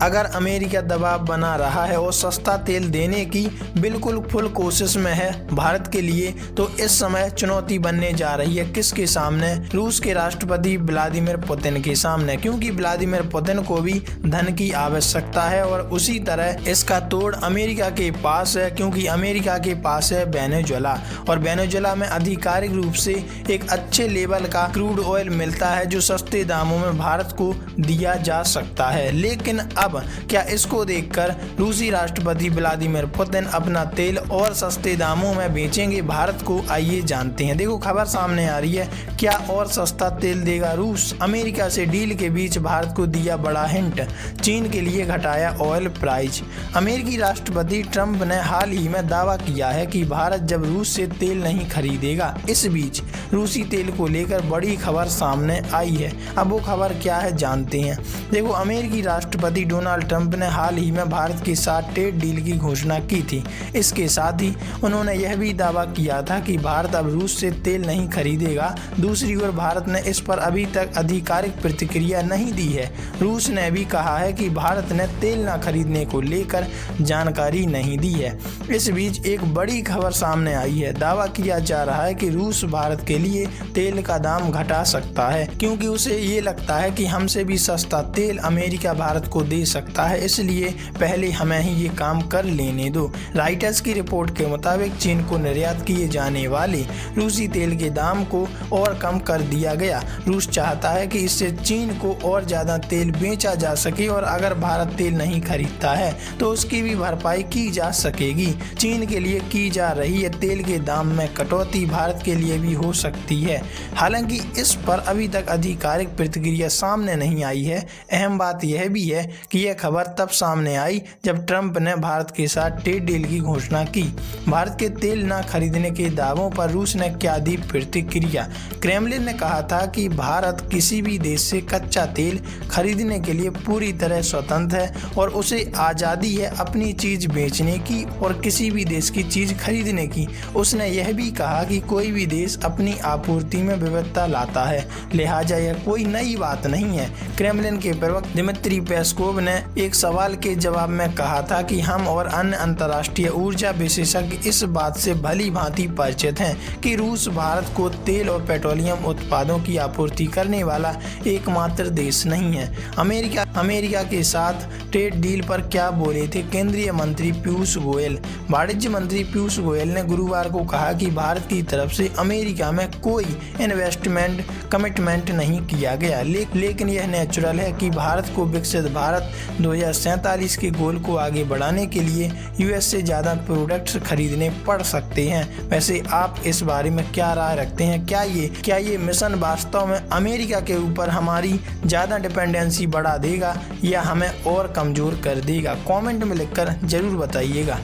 अगर अमेरिका दबाव बना रहा है और सस्ता तेल देने की बिल्कुल फुल कोशिश में है भारत के लिए, तो इस समय चुनौती बनने जा रही है किसके सामने? रूस के राष्ट्रपति व्लादिमीर पुतिन के सामने, क्योंकि व्लादिमीर पुतिन को भी धन की आवश्यकता है और उसी तरह इसका तोड़ अमेरिका के पास है, क्योंकि अमेरिका के पास है वेनेजुएला और वेनेजुएला में आधिकारिक रूप से एक अच्छे लेवल का क्रूड ऑयल मिलता है जो सस्ते दामों में भारत को दिया जा सकता है। लेकिन अब क्या इसको देखकर रूसी राष्ट्रपति व्लादिमीर पुतिन अपना तेल और सस्ते दामों में बेचेंगे भारत को? आइए जानते हैं। देखो, खबर सामने आ रही है, क्या और सस्ता तेल देगा रूस? अमेरिका से डील के बीच भारत को दिया बड़ा हिंट, चीन के लिए घटाया ऑयल प्राइस। अमेरिकी राष्ट्रपति ट्रंप ने हाल ही में दावा किया है कि भारत जब रूस से तेल नहीं खरीदेगा। इस बीच रूसी तेल को लेकर बड़ी खबर सामने आई है। अब वो खबर क्या है जानते हैं। देखो, अमेरिकी राष्ट्रपति डोनाल्ड ट्रंप ने हाल ही में भारत के साथ ट्रेड डील की घोषणा की थी। इसके साथ ही उन्होंने यह भी दावा किया था कि भारत अब रूस से तेल नहीं खरीदेगा। दूसरी ओर भारत ने इस पर अभी तक आधिकारिक प्रतिक्रिया नहीं दी है। रूस ने भी कहा है कि भारत ने तेल न खरीदने को लेकर जानकारी नहीं दी है। इस बीच एक बड़ी खबर सामने आई है। दावा किया जा रहा है कि रूस भारत के लिए तेल का दाम घटा सकता है, क्योंकि उसे ये लगता है कि हमसे भी सस्ता तेल अमेरिका भारत को दे सकता है, इसलिए पहले हमें ही ये काम कर लेने दो। राइटर्स की रिपोर्ट के मुताबिक चीन को निर्यात किए जाने वाले रूसी तेल के दाम को और कम कर दिया गया। रूस चाहता है कि इससे चीन को और ज्यादा तेल बेचा जा सके और अगर भारत तेल नहीं खरीदता है तो उसकी भी भरपाई की जा सकेगी। चीन के लिए की जा रही है तेल के दाम में कटौती भारत के लिए भी हो सकती है। हालांकि इस पर अभी तक आधिकारिक प्रतिक्रिया सामने नहीं आई है। अहम बात यह भी है कि यह खबर तब सामने आई जब ट्रंप ने भारत के साथ ट्रेड डील की घोषणा की। भारत के तेल न खरीदने के दावों पर रूस ने क्या दी प्रतिक्रिया? क्रेमलिन ने कहा था कि भारत किसी भी देश से कच्चा तेल खरीदने के लिए पूरी तरह स्वतंत्र है और उसे आज़ादी है अपनी चीज बेचने की और किसी भी देश की चीज खरीदने की। उसने यह भी कहा कि कोई भी देश अपनी आपूर्ति में विविधता लाता है, लिहाजा यह कोई नई बात नहीं है। क्रेमलिन के प्रवक्ता दिमित्री पेस्कोव ने एक सवाल के जवाब में कहा था कि हम और अन्य अंतर्राष्ट्रीय ऊर्जा विशेषज्ञ इस बात से भली भांति परिचित हैं कि रूस भारत को तेल और पेट्रोलियम उत्पादों की आपूर्ति करने वाला एकमात्र देश नहीं है। अमेरिका के साथ ट्रेड डील पर क्या बोले थे केंद्रीय मंत्री पीयूष गोयल? वाणिज्य मंत्री पीयूष गोयल ने गुरुवार को कहा कि भारत की तरफ से अमेरिका में कोई इन्वेस्टमेंट कमिटमेंट नहीं किया गया, लेकिन यह नेचुरल है कि भारत को विकसित भारत 2047 के गोल को आगे बढ़ाने के लिए यूएस से ज़्यादा प्रोडक्ट्स खरीदने पड़ सकते हैं। वैसे आप इस बारे में क्या राय रखते हैं? क्या ये मिशन वास्तव में अमेरिका के ऊपर हमारी ज़्यादा डिपेंडेंसी बढ़ा देगा या हमें और कमज़ोर कर देगा? कमेंट में लिखकर ज़रूर बताइएगा।